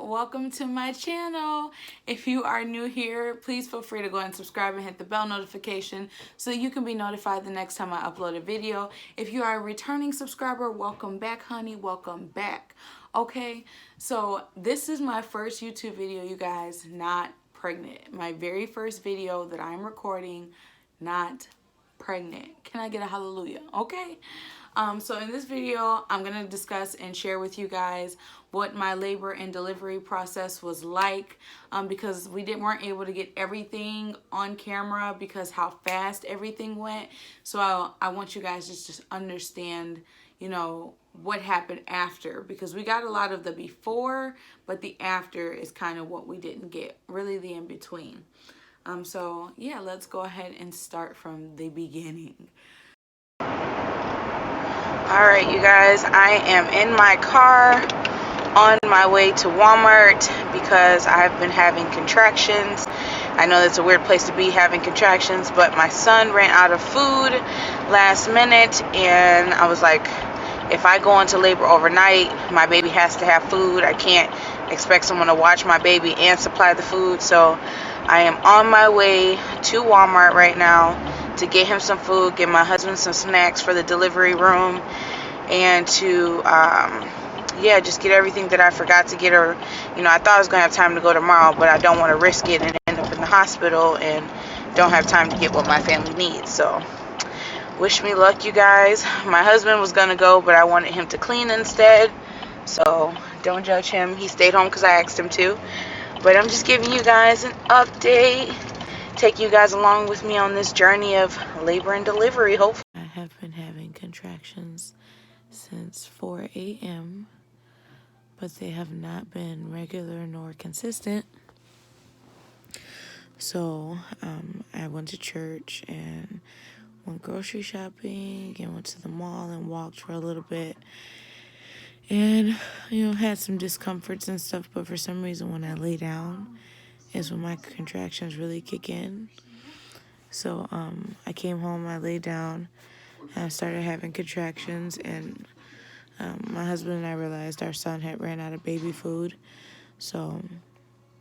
welcome to my channel. If you are new here, please feel free to go and subscribe and hit the bell notification so you can be notified the next time I upload a video. If you are a returning subscriber, welcome back, honey, welcome back. Okay, so this is my first YouTube video, you guys, not pregnant. My very first video that I'm recording, not pregnant. Can I get a hallelujah? Okay. So in this video, I'm going to discuss and share with you guys what my labor and delivery process was like, because we weren't able to get everything on camera because how fast everything went. So I want you guys just to understand, you know, what happened after, because we got a lot of the before, but the after is kind of what we didn't get, really the in between. So yeah, let's go ahead and start from the beginning. Alright, you guys, I am in my car on my way to Walmart because I've been having contractions. I know that's a weird place to be, having contractions, but my son ran out of food last minute, and I was like, if I go into labor overnight, my baby has to have food. I can't expect someone to watch my baby and supply the food. So I am on my way to Walmart right now to get him some food, get my husband some snacks for the delivery room, and to yeah, just get everything that I forgot to get, or you know, I thought I was gonna have time to go tomorrow, but I don't want to risk it and end up in the hospital and don't have time to get what my family needs. So wish me luck, you guys. My husband was gonna go, but I wanted him to clean instead, so don't judge him. He stayed home because I asked him to. But I'm just giving you guys an update, take you guys along with me on this journey of labor and delivery, hopefully. I have been having contractions since 4 a.m., but they have not been regular nor consistent. So I went to church and went grocery shopping and went to the mall and walked for a little bit, and you know, had some discomforts and stuff, but for some reason when I lay down is when my contractions really kick in. So I came home, I laid down, and I started having contractions, and my husband and I realized our son had ran out of baby food. So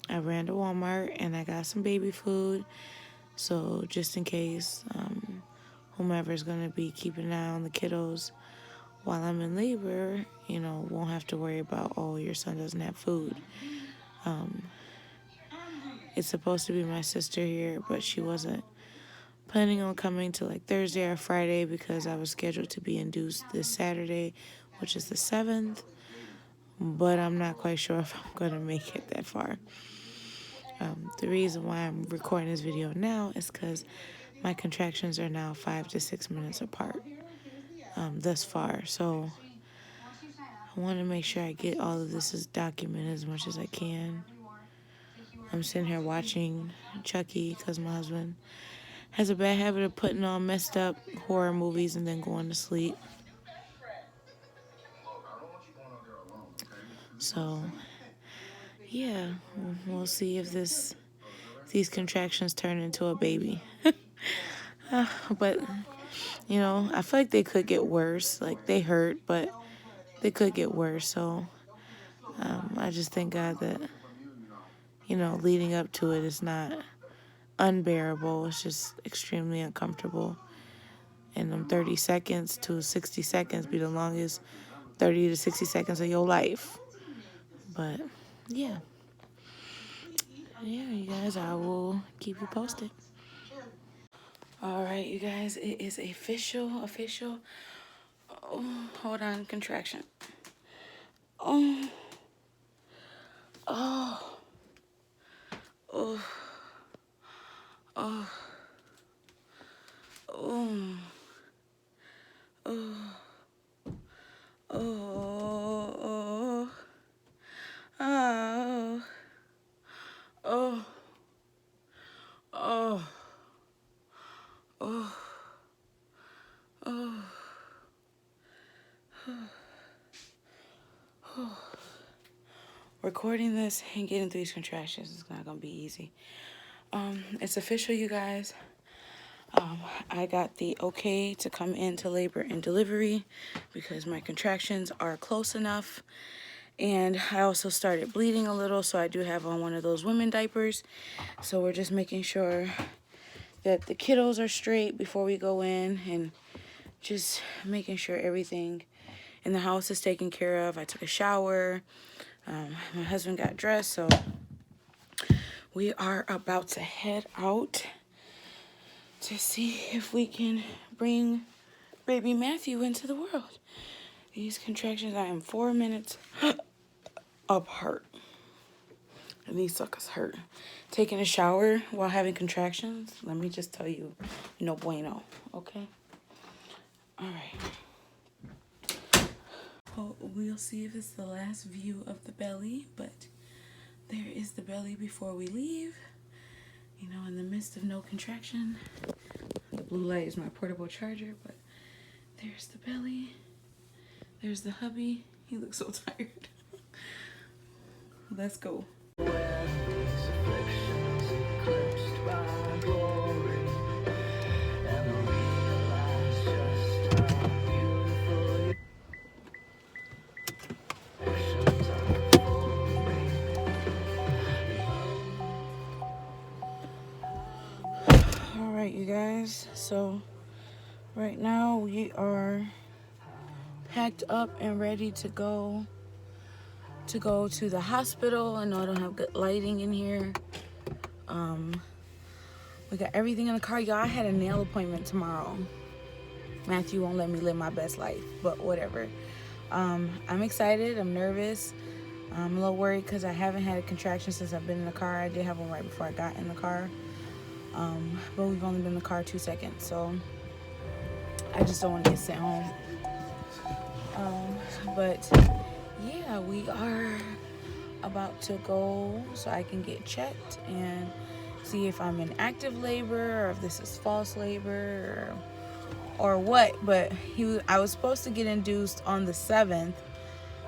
I ran to Walmart and I got some baby food. So just in case whomever's going to be keeping an eye on the kiddos while I'm in labor, you know, won't have to worry about, oh, your son doesn't have food. It's supposed to be my sister here, but she wasn't planning on coming till like Thursday or Friday because I was scheduled to be induced this Saturday, which is the 7th, but I'm not quite sure if I'm going to make it that far. The reason why I'm recording this video now is because my contractions are now 5 to 6 minutes apart thus far, so I want to make sure I get all of this as documented as much as I can. I'm sitting here watching Chucky because my husband has a bad habit of putting on messed up horror movies and then going to sleep. So, yeah, we'll see if these contractions turn into a baby. But, you know, I feel like they could get worse. Like, they hurt, but they could get worse. So, I just thank God that, you know, leading up to it is not unbearable. It's just extremely uncomfortable. And them 30 seconds to 60 seconds be the longest 30 to 60 seconds of your life. But, yeah. Yeah, you guys, I will keep you posted. Alright, you guys, it is official. Oh, hold on, contraction. Oh. Oh. Oh. Oh. Oh. Oh. Oh. Oh. Oh. Oh. Oh. Oh. Recording this and getting through these contractions is not gonna be easy. It's official, you guys. I got the okay to come into labor and delivery because my contractions are close enough, And I also started bleeding a little, so I do have on one of those women diapers. So we're just making sure that the kiddos are straight before we go in, and just making sure everything in the house is taken care of. I took a shower. My husband got dressed, so we are about to head out to see if we can bring baby Matthew into the world. These contractions, I am 4 minutes apart. And these suckers hurt. Taking a shower while having contractions, let me just tell you, no bueno, okay? All right. Well, we'll see if it's the last view of the belly, but there is the belly before we leave. You know, in the midst of no contraction. The blue light is my portable charger, but there's the belly. There's the hubby. He looks so tired. Let's go. Alright, you guys, so right now we are packed up and ready to go to the hospital. I know I don't have good lighting in here. We got everything in the car. Y'all, I had a nail appointment tomorrow. Matthew won't let me live my best life, but whatever. I'm excited. I'm nervous. I'm a little worried because I haven't had a contraction since I've been in the car. I did have one right before I got in the car. But we've only been in the car 2 seconds, so I just don't want to get sent home. But yeah, we are about to go so I can get checked and see if I'm in active labor or if this is false labor or what. But I was supposed to get induced on the 7th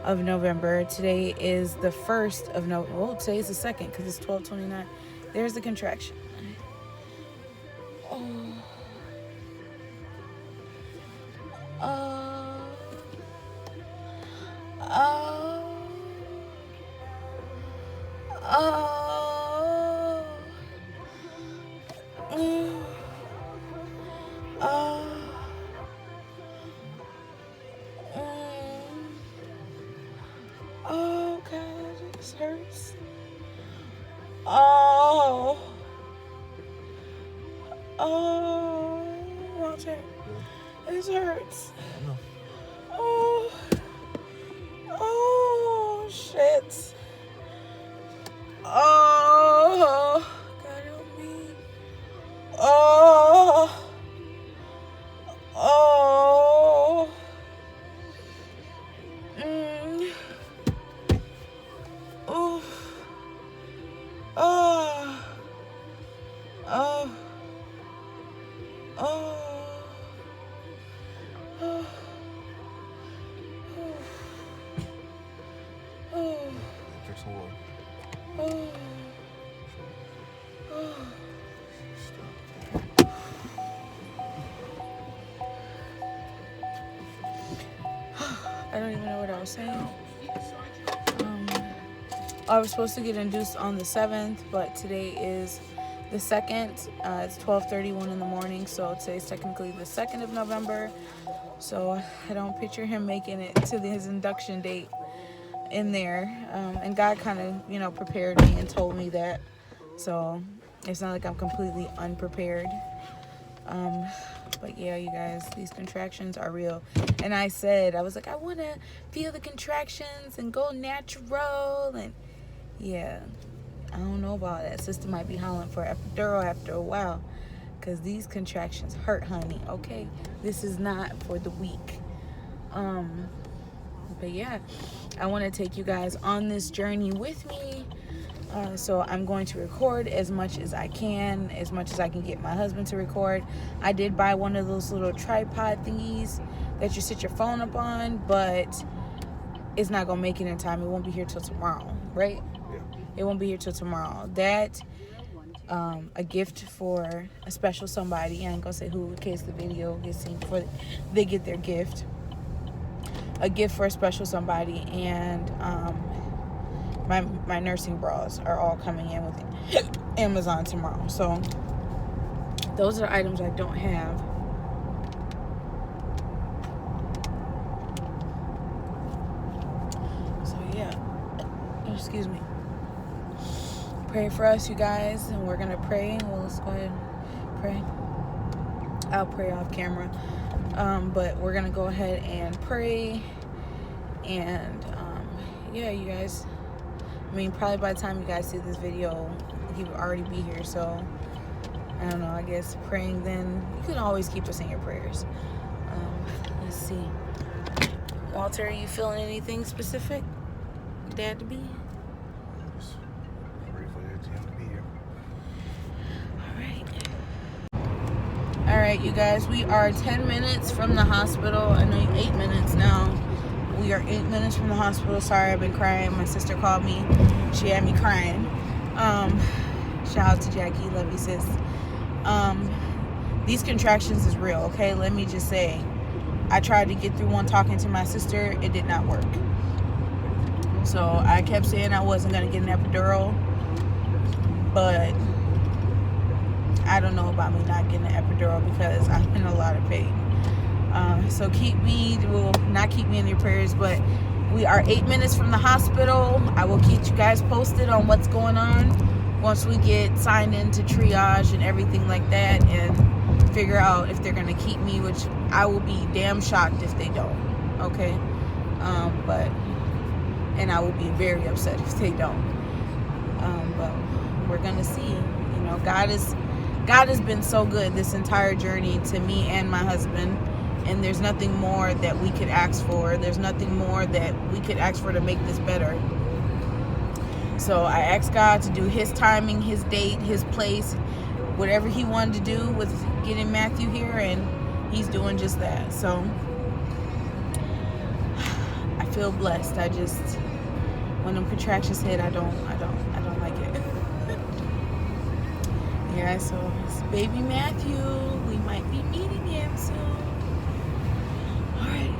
of November. Today is the 1st of November. Well, today's the 2nd because it's 12:29. There's the contraction. Oh God, this hurts. Oh, Walter, this hurts. Oh, shit. Oh, God help me. Oh, oh, Drink some water. I don't even know what I was saying. I was supposed to get induced on the 7th, but today is the 2nd. It's 12:31 in the morning, so today's technically the 2nd of November. So I don't picture him making it to his induction date in there. And God kind of, you know, prepared me and told me that. So it's not like I'm completely unprepared. But yeah, you guys, these contractions are real. And I was like, I want to feel the contractions and go natural. And yeah, I don't know about that. Sister might be hollering for epidural after a while, because these contractions hurt, honey, okay? This is not for the weak. But yeah, I want to take you guys on this journey with me. So I'm going to record as much as I can, as much as I can get my husband to record. I did buy one of those little tripod thingies that you sit your phone up on, but it's not going to make it in time. It won't be here till tomorrow, right? Yeah. It won't be here till tomorrow. That, a gift for a special somebody. I ain't going to say who in case the video gets seen before they get their gift. a gift for a special somebody, and my nursing bras are all coming in with Amazon tomorrow. So those are items I don't have. So yeah, excuse me. Pray for us, you guys, and we're gonna pray. Well, let's go ahead and pray. I'll pray off camera, but we're gonna go ahead and pray. And yeah, you guys, I mean, probably by the time you guys see this video, he will already be here. So I don't know, I guess praying, then you can always keep us in your prayers. Let's see. Walter, are you feeling anything specific? Dad to be? Pray for your team to be here. All right, you guys, we are 10 minutes from the hospital. I know you 8 minutes now. We are 8 minutes from the hospital. Sorry, I've been crying. My sister called me. She had me crying. Shout out to Jackie. Love you, sis. These contractions is real, okay? Let me just say, I tried to get through one talking to my sister. It did not work. So I kept saying I wasn't going to get an epidural, but I don't know about me not getting an epidural because I'm in a lot of pain. So not keep me in your prayers, but we are 8 minutes from the hospital. I will keep you guys posted on what's going on once we get signed into triage and everything like that, and figure out if they're going to keep me, which I will be damn shocked if they don't, okay? And I will be very upset if they don't. But we're going to see. You know, God has been so good this entire journey to me and my husband, and there's nothing more that we could ask for. There's nothing more that we could ask for to make this better. So I asked God to do his timing, his date, his place, whatever he wanted to do with getting Matthew here, and he's doing just that. So I feel blessed. When them contractions hit, I don't like it. Yeah, so it's baby Matthew. We might be meeting him soon. All right.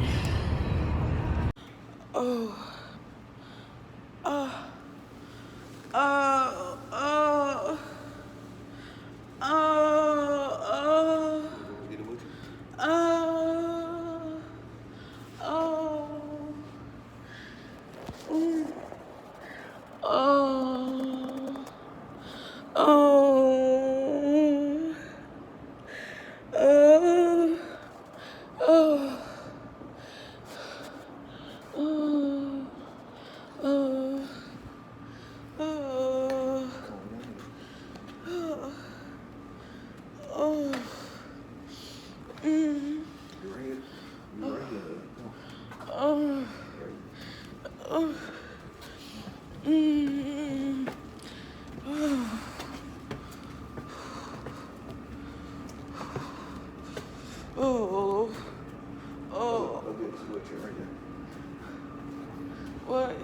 What?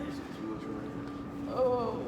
Oh.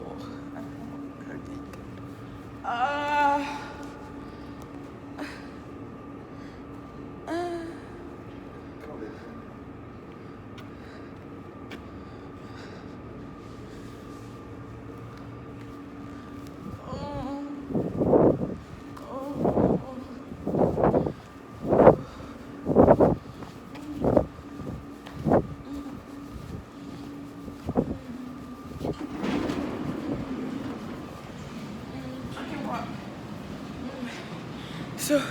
So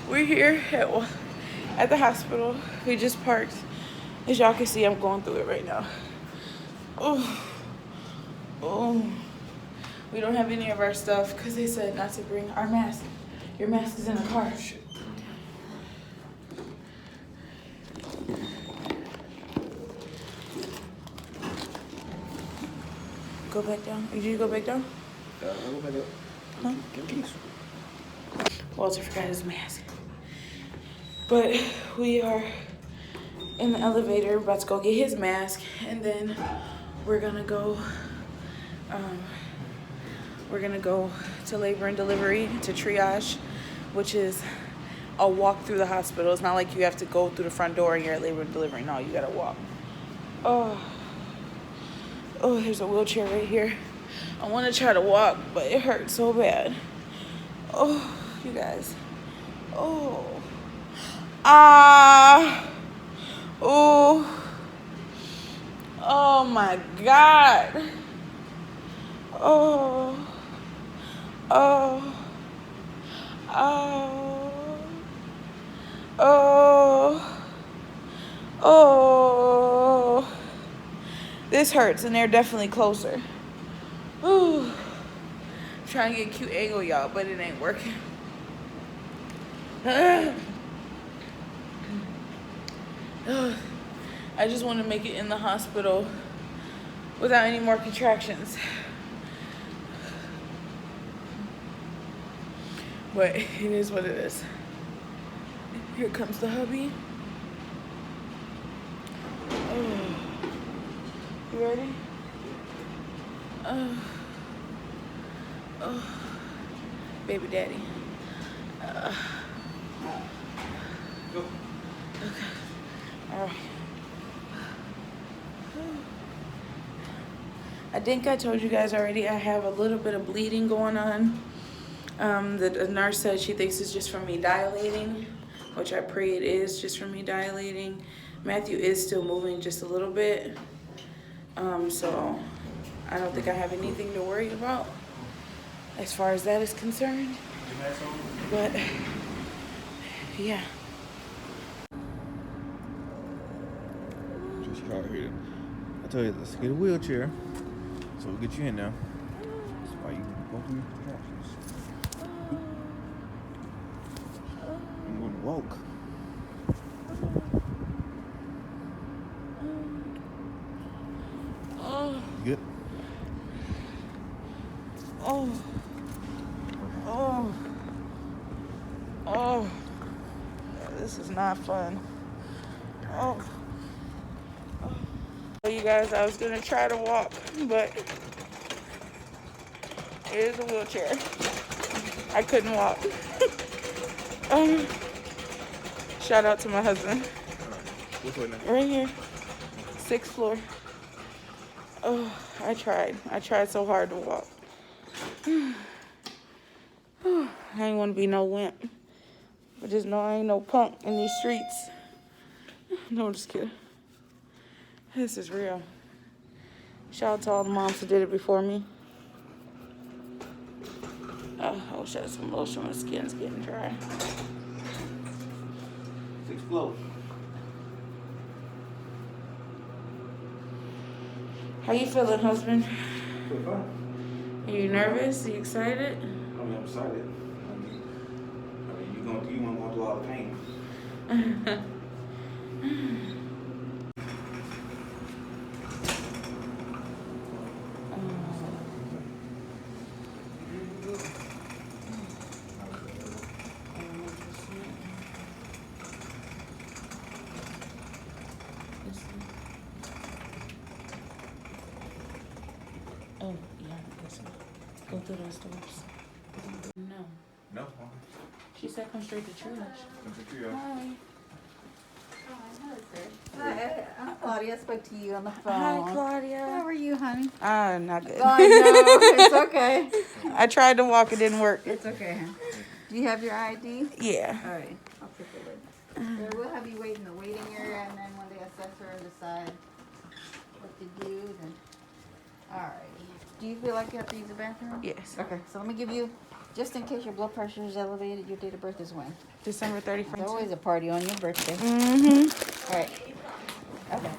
we're here at the hospital. We just parked. As y'all can see, I'm going through it right now. Oh. We don't have any of our stuff because they said not to bring our mask. Your mask is in the car. Shit. Go back down. Did you go back down? I'll go back up. Huh? Get the keys. Walter forgot his mask. But we are in the elevator about to go get his mask, and then we're gonna go to labor and delivery, to triage, which is a walk through the hospital. It's not like you have to go through the front door and you're at labor and delivery. No, you gotta walk. Oh, there's a wheelchair right here. I want to try to walk, but it hurts so bad. Oh, you guys. Oh. Oh. Oh my God. Oh. Oh. Oh. Oh. Oh. This hurts, and they're definitely closer. Ooh. Trying to get a cute angle, y'all, but it ain't working. I just want to make it in the hospital without any more contractions. But it is what it is. Here comes the hubby. Oh. You ready? Oh. Baby daddy. Go. Okay. All right. I think I told you guys already, I have a little bit of bleeding going on. The nurse said she thinks it's just from me dilating, which I pray it is just from me dilating. Matthew is still moving just a little bit. So I don't think I have anything to worry about as far as that is concerned. But yeah. Just try here. I tell you, let's get a wheelchair so we'll get you in now. That's why you go through your contractions. I'm going to walk. You good? Oh, this is not fun. Oh, you guys, I was gonna try to walk, but it is a wheelchair. I couldn't walk. Shout out to my husband. Which way now? Right here, 6th floor. Oh, I tried so hard to walk. I ain't want to be no wimp. But just know I ain't no punk in these streets. No, I'm just kidding. This is real. Shout out to all the moms who did it before me. Oh, I wish I had some lotion. My skin's getting dry. 6th floor. How you feeling, husband? Feel fine. Are you nervous? Are you excited? I mean, I'm excited. You want to go through all the pain. Oh, yeah, I guess so. Go through those doors. No. No. She said come straight to triage. Come to triage. Hi. Hi, I'm Claudia. I spoke to you on the phone. Hi, Claudia. How are you, honey? Not good. Oh, I know. It's okay. I tried to walk, it didn't work. It's okay, hon. Do you have your ID? Yeah. All right. I'll take a look. We'll have you wait in the waiting area, and then when they assess her and decide what to do, then... All right. Do you feel like you have to use the bathroom? Yes. Okay. So let me give you, just in case your blood pressure is elevated, your date of birth is when? December 31st. There's always a party on your birthday. Mm-hmm. All right. Okay.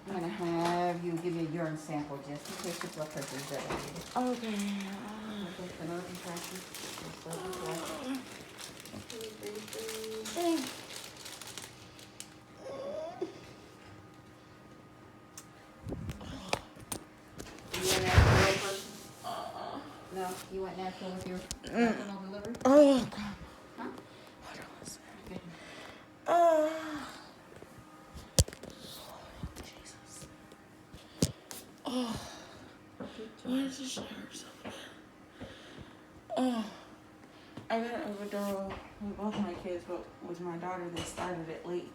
I'm gonna have you give me a urine sample just in case your blood pressure is elevated. Okay. Okay, another contraction. Just like before. 2, 3, 3. You went natural first? No, you went natural with your vaginal delivery? Oh, God. Huh? Hold on one second. Okay. Jesus. Oh. Why does this shit hurt so bad? Oh. I got an epidural with both my kids, but with my daughter, they started it late.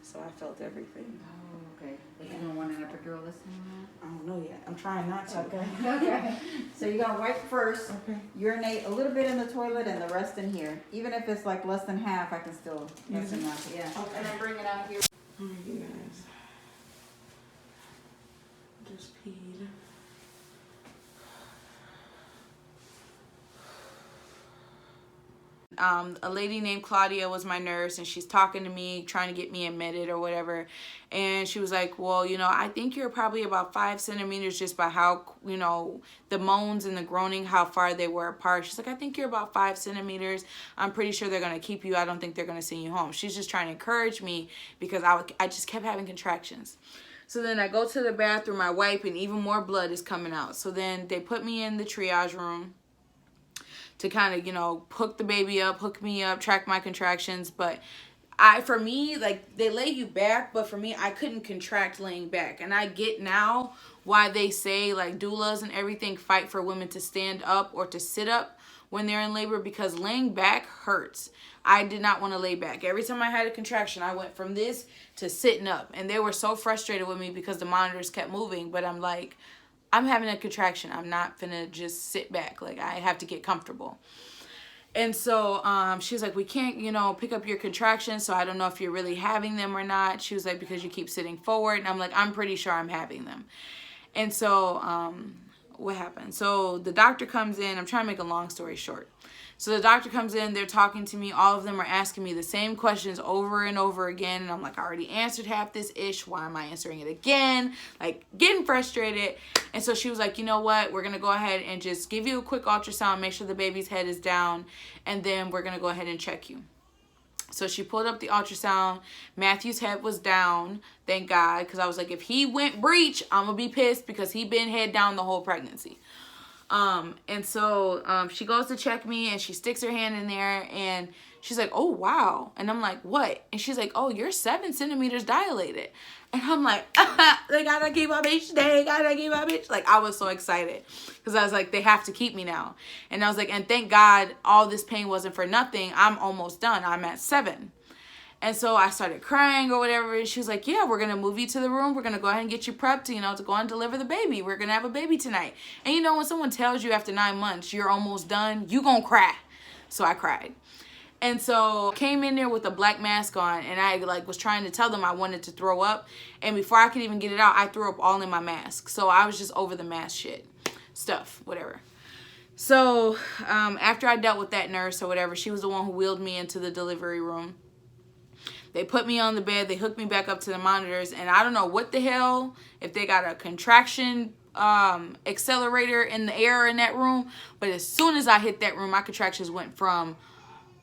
So I felt everything. Oh, okay. But you don't want an epidural this time? I don't know yet. I'm trying not to. Okay. Okay. So you're gonna wipe first. Okay. Urinate a little bit in the toilet and the rest in here. Even if it's like less than half, I can still. That's enough. Yeah. Okay. And then bring it out here. Alright, you guys. Just peed. A lady named Claudia was my nurse, and she's talking to me, trying to get me admitted or whatever. And she was like, well, you know, I think you're probably about 5 centimeters just by how, you know, the moans and the groaning, how far they were apart. She's like, I think you're about 5 centimeters. I'm pretty sure they're going to keep you. I don't think they're going to send you home. She's just trying to encourage me because I just kept having contractions. So then I go to the bathroom, I wipe, and even more blood is coming out. So then they put me in the triage room to kind of, you know, hook the baby up, hook me up, track my contractions. But for me, like, they lay you back, but for me, I couldn't contract laying back. And I get now why they say, like, doulas and everything fight for women to stand up or to sit up when they're in labor, because laying back hurts. I did not want to lay back. Every time I had a contraction, I went from this to sitting up. And they were so frustrated with me because the monitors kept moving. But I'm like, I'm having a contraction. I'm not finna just sit back. Like, I have to get comfortable. And so she was like, we can't, you know, pick up your contractions, so I don't know if you're really having them or not. She was like, because you keep sitting forward. And I'm like, I'm pretty sure I'm having them. And so what happened? So the doctor comes in. I'm trying to make a long story short. So the doctor comes in, they're talking to me. All of them are asking me the same questions over and over again. And I'm like, I already answered half this ish. Why am I answering it again? Like, getting frustrated. And so she was like, you know what? We're going to go ahead and just give you a quick ultrasound, make sure the baby's head is down, and then we're going to go ahead and check you. So she pulled up the ultrasound. Matthew's head was down, thank God, because I was like, if he went breech, I'm going to be pissed because he been head down the whole pregnancy. And so she goes to check me, and she sticks her hand in there, and she's like, oh, wow. And I'm like, what? And she's like, oh, you're 7 centimeters dilated. And I'm like, they gotta keep my bitch. They gotta keep my bitch. Like, I was so excited because I was like, they have to keep me now. And I was like, and thank God all this pain wasn't for nothing. I'm almost done. I'm at 7. And so I started crying or whatever. And she was like, yeah, we're going to move you to the room. We're going to go ahead and get you prepped, you know, to go and deliver the baby. We're going to have a baby tonight. And, you know, when someone tells you after 9 months you're almost done, you going to cry. So I cried. And so I came in there with a black mask on, and I like was trying to tell them I wanted to throw up. And before I could even get it out, I threw up all in my mask. So I was just over the mask stuff, whatever. So after I dealt with that nurse or whatever, she was the one who wheeled me into the delivery room. They put me on the bed. They hooked me back up to the monitors. And I don't know what the hell, if they got a contraction accelerator in the air in that room. But as soon as I hit that room, my contractions went from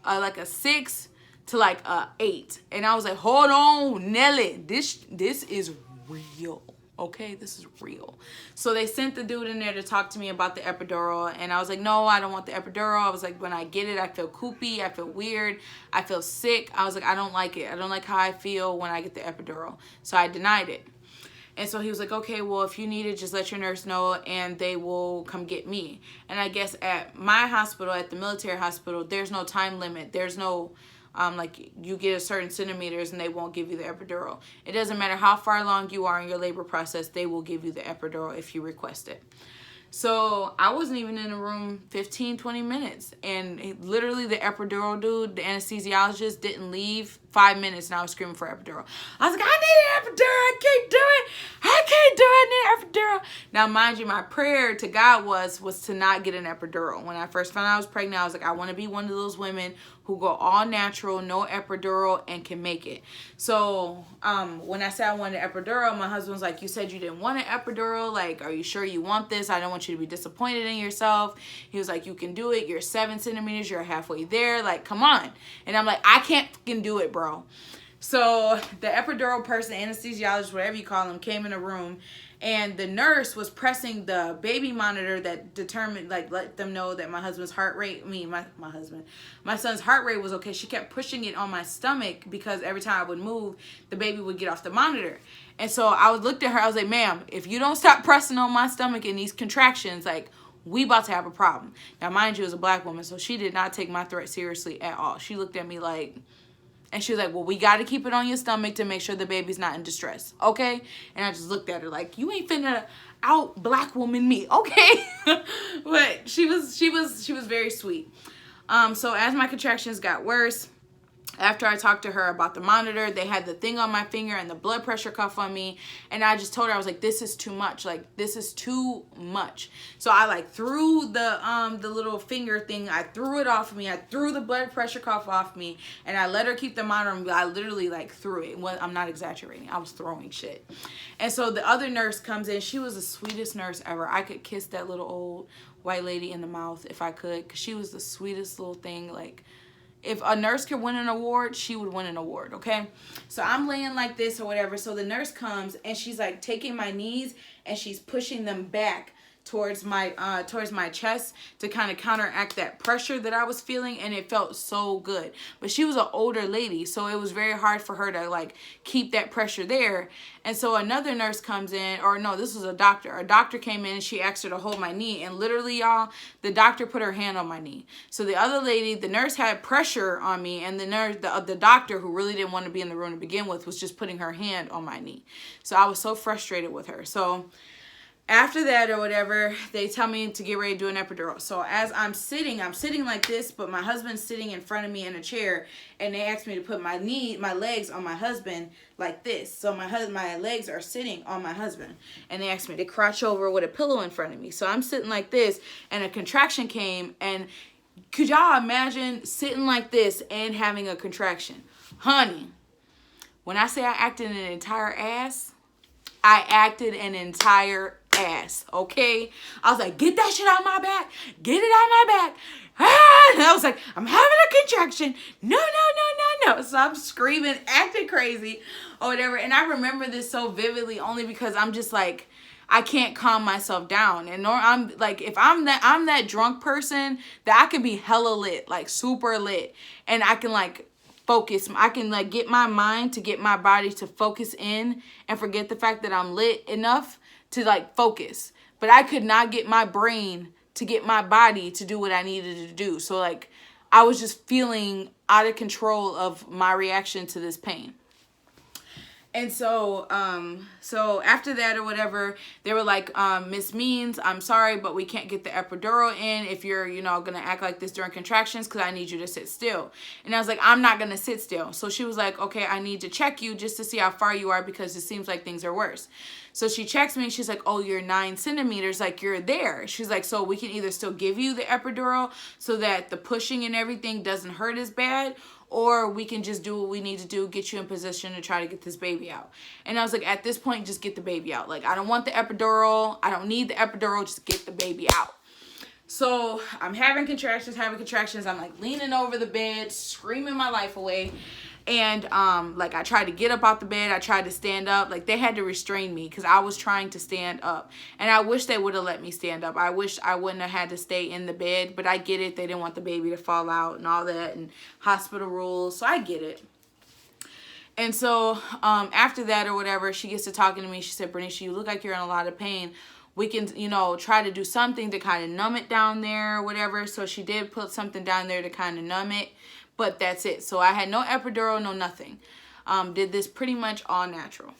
like a 6 to like a 8. And I was like, hold on, Nelly. This is real. Okay, this is real. So they sent the dude in there to talk to me about the epidural, and I was like, no, I don't want the epidural. I was like, when I get it, I feel poopy, I feel weird, I feel sick. I was like, I don't like it. I don't like how I feel when I get the epidural. So I denied it. And so he was like, okay, well, if you need it, just let your nurse know, and they will come get me. And I guess at my hospital, at the military hospital, there's no time limit. There's no like you get a certain centimeters and they won't give you the epidural. It doesn't matter how far along you are in your labor process, they will give you the epidural if you request it. So I wasn't even in the room 15, 20 minutes. And literally the epidural dude, the anesthesiologist, didn't leave 5 minutes, and I was screaming for epidural. I was like, I need an epidural. I can't do it. I can't do it. I need an epidural. Now, mind you, my prayer to God was to not get an epidural. When I first found out I was pregnant, I was like, I want to be one of those women who go all natural, no epidural, and can make it. So when I said I wanted an epidural, my husband was like, you said you didn't want an epidural. Like, are you sure you want this? I don't want you to be disappointed in yourself. He was like, you can do it. You're 7 centimeters. You're halfway there. Like, come on. And I'm like, I can't fucking do it, bro. So the epidural person, anesthesiologist, whatever you call them, came in a room, and the nurse was pressing the baby monitor that determined, like, let them know that my husband's heart rate, my son's heart rate was okay. She kept pushing it on my stomach because every time I would move, the baby would get off the monitor. And so I looked at her, I was like, ma'am, if you don't stop pressing on my stomach in these contractions, like, we about to have a problem. Now, mind you, as a black woman, so she did not take my threat seriously at all. She looked at me like, and she was like, well, we got to keep it on your stomach to make sure the baby's not in distress, okay? And I just looked at her like, you ain't finna out black woman me, okay? But she was very sweet. So as my contractions got worse, after I talked to her about the monitor, they had the thing on my finger and the blood pressure cuff on me. And I just told her, I was like, this is too much. Like, this is too much. So I like threw the little finger thing. I threw it off of me. I threw the blood pressure cuff off me. And I let her keep the monitor. And I literally like threw it. Well, I'm not exaggerating. I was throwing shit. And so the other nurse comes in. She was the sweetest nurse ever. I could kiss that little old white lady in the mouth if I could. Because she was the sweetest little thing. Like, if a nurse could win an award, she would win an award, okay? So I'm laying like this or whatever. So the nurse comes and she's like taking my knees and she's pushing them back towards my chest to kind of counteract that pressure that I was feeling, and it felt so good. But she was an older lady, so it was very hard for her to like keep that pressure there. And so another nurse comes in, or no, this was a doctor. A doctor came in and she asked her to hold my knee, and literally, y'all, the doctor put her hand on my knee. So the other lady, the nurse had pressure on me, and the doctor, who really didn't want to be in the room to begin with, was just putting her hand on my knee. So I was so frustrated with her. So after that or whatever, they tell me to get ready to do an epidural. So as I'm sitting like this, but my husband's sitting in front of me in a chair, and they asked me to put my legs on my husband like this. So my legs are sitting on my husband, and they asked me to crouch over with a pillow in front of me. So I'm sitting like this, and a contraction came, and could y'all imagine sitting like this and having a contraction? Honey, when I say I acted an entire ass, I acted an entire ass, okay? I was like, get that shit out of my back. Get it out of my back. Ah! And I was like, I'm having a contraction. No. So I'm screaming, acting crazy or whatever. And I remember this so vividly only because I'm just like, I can't calm myself down. And nor I'm like, if I'm that drunk person that I can be hella lit, like super lit. And I can like focus. I can like get my mind to get my body to focus in and forget the fact that I'm lit enough to like focus. But I could not get my brain to get my body to do what I needed to do. So like I was just feeling out of control of my reaction to this pain. And so so after that or whatever, they were like, Miss Means, I'm sorry, but we can't get the epidural in if you're, gonna act like this during contractions, because I need you to sit still. And I was like, I'm not gonna sit still. So she was like, okay, I need to check you just to see how far you are, because it seems like things are worse. So she checks me and she's like, oh, you're 9 centimeters, like you're there. She's like, so we can either still give you the epidural so that the pushing and everything doesn't hurt as bad, or we can just do what we need to do, get you in position to try to get this baby out. And I was like, at this point, just get the baby out. Like, I don't want the epidural. I don't need the epidural. Just get the baby out. So I'm having contractions. I'm like leaning over the bed, screaming my life away. And like I tried to get up out the bed. I tried to stand up. Like they had to restrain me because I was trying to stand up. And I wish they would have let me stand up. I wish I wouldn't have had to stay in the bed. But I get it. They didn't want the baby to fall out and all that, and hospital rules. So I get it. And so after that or whatever, she gets to talking to me. She said, Bernicia, you look like you're in a lot of pain. We can, try to do something to kind of numb it down there or whatever. So she did put something down there to kind of numb it. But that's it. So I had no epidural, no nothing. Did this pretty much all natural.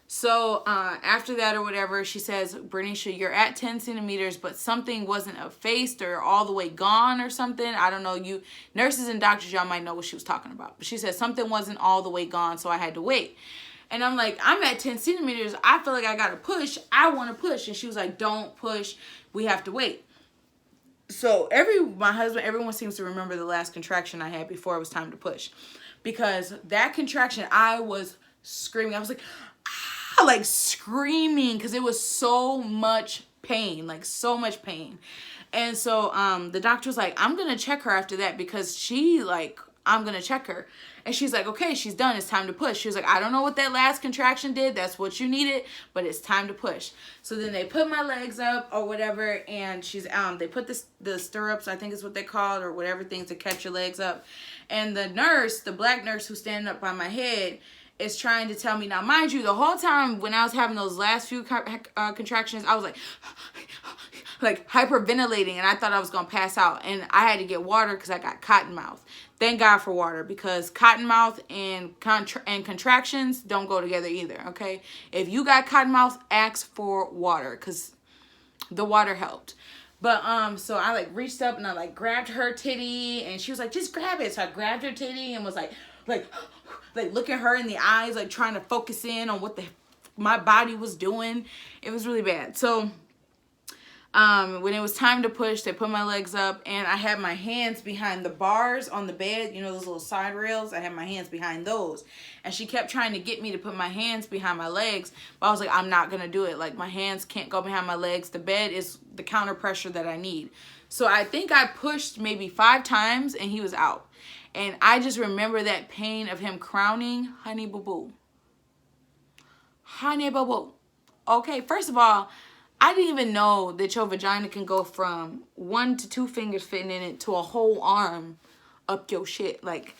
So after that or whatever, she says, Bernicia, you're at 10 centimeters, but something wasn't effaced or all the way gone or something. I don't know. You nurses and doctors, y'all might know what she was talking about. But she said something wasn't all the way gone, so I had to wait. And I'm like, I'm at 10 centimeters. I feel like I got to push. I want to push. And she was like, don't push. We have to wait. So my husband, everyone seems to remember the last contraction I had before it was time to push. Because that contraction, I was screaming. I was like, like screaming because it was so much pain, like so much pain. And so the doctor was like, I'm going to check her after that because I'm going to check her. And she's like, okay, she's done. It's time to push. She was like, I don't know what that last contraction did. That's what you needed, but it's time to push. So then they put my legs up or whatever, and they put the stirrups, I think is what they call it, or whatever things to catch your legs up. And the nurse, the black nurse who's standing up by my head, is trying to tell me. Now, mind you, the whole time when I was having those last few contractions, I was like, like hyperventilating, and I thought I was gonna pass out, and I had to get water because I got cotton mouth. Thank God for water, because cotton mouth and contractions don't go together either. Okay, if you got cotton mouth, ask for water, because the water helped. But so I like reached up and I like grabbed her titty, and she was like, just grab it. So I grabbed her titty and was like looking her in the eyes, like trying to focus in on what my body was doing. It was really bad. So when it was time to push, they put my legs up, and I had my hands behind the bars on the bed, you know, those little side rails. I had my hands behind those, and she kept trying to get me to put my hands behind my legs, but I was like, I'm not gonna do it. Like, my hands can't go behind my legs. The bed is the counter pressure that I need. So I think I pushed maybe 5 times, and he was out. And I just remember that pain of him crowning, honey boo boo, honey boo boo. Okay, first of all, I didn't even know that your vagina can go from 1 to 2 fingers fitting in it to a whole arm up your shit. Like,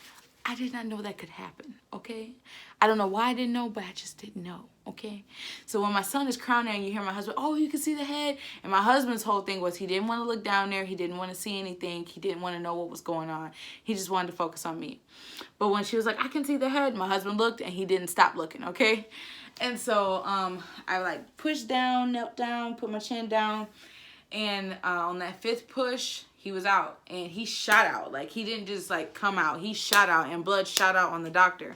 I did not know that could happen, okay? I don't know why I didn't know, but I just didn't know, okay? So when my son is crowning and you hear my husband, oh, you can see the head. And my husband's whole thing was he didn't want to look down there. He didn't want to see anything. He didn't want to know what was going on. He just wanted to focus on me. But when she was like, I can see the head, my husband looked, and he didn't stop looking, okay? And so I like pushed down, knelt down, put my chin down, and on that 5th push, he was out, and he shot out. Like, he didn't just like come out, he shot out, and blood shot out on the doctor.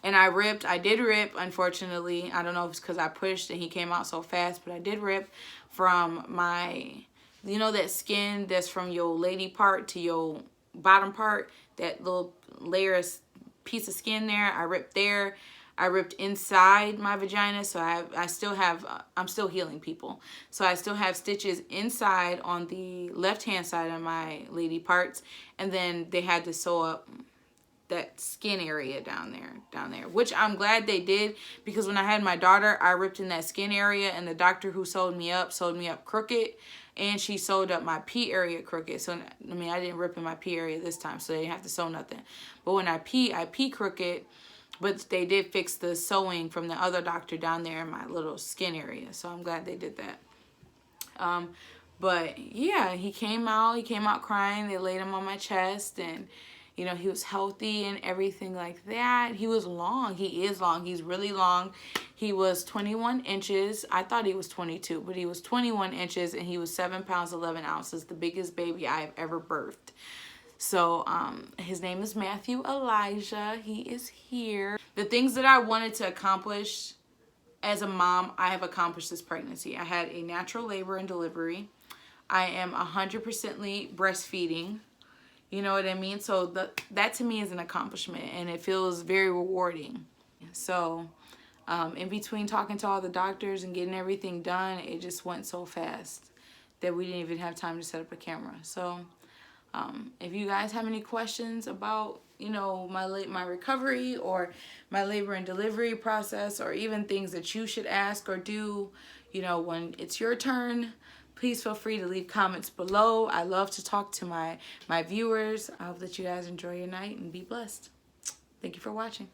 And I did rip, unfortunately. I don't know if it's because I pushed and he came out so fast, but I did rip from my, you know, that skin that's from your lady part to your bottom part, that little layer, piece of skin there. I ripped there. I ripped inside my vagina, so I still have, I'm still healing, people. So I still have stitches inside on the left-hand side of my lady parts, and then they had to sew up that skin area down there, which I'm glad they did, because when I had my daughter, I ripped in that skin area, and the doctor who sewed me up crooked, and she sewed up my P area crooked. So, I mean, I didn't rip in my P area this time, so they didn't have to sew nothing. But when I pee crooked. But they did fix the sewing from the other doctor down there in my little skin area. So I'm glad they did that. But yeah, he came out crying. They laid him on my chest, and you know, he was healthy and everything like that. He was long. He is long. He's really long. He was 21 inches. I thought he was 22, but he was 21 inches, and he was 7 pounds, 11 ounces, the biggest baby I have ever birthed. So his name is Matthew Elijah. He is here. The things that I wanted to accomplish as a mom, I have accomplished this pregnancy. I had a natural labor and delivery. I am 100% breastfeeding. You know what I mean? So that to me is an accomplishment, and it feels very rewarding. So in between talking to all the doctors and getting everything done, it just went so fast that we didn't even have time to set up a camera. So if you guys have any questions about, you know, my recovery or my labor and delivery process, or even things that you should ask or do, you know, when it's your turn, please feel free to leave comments below. I love to talk to my viewers. I hope that you guys enjoy your night and be blessed. Thank you for watching.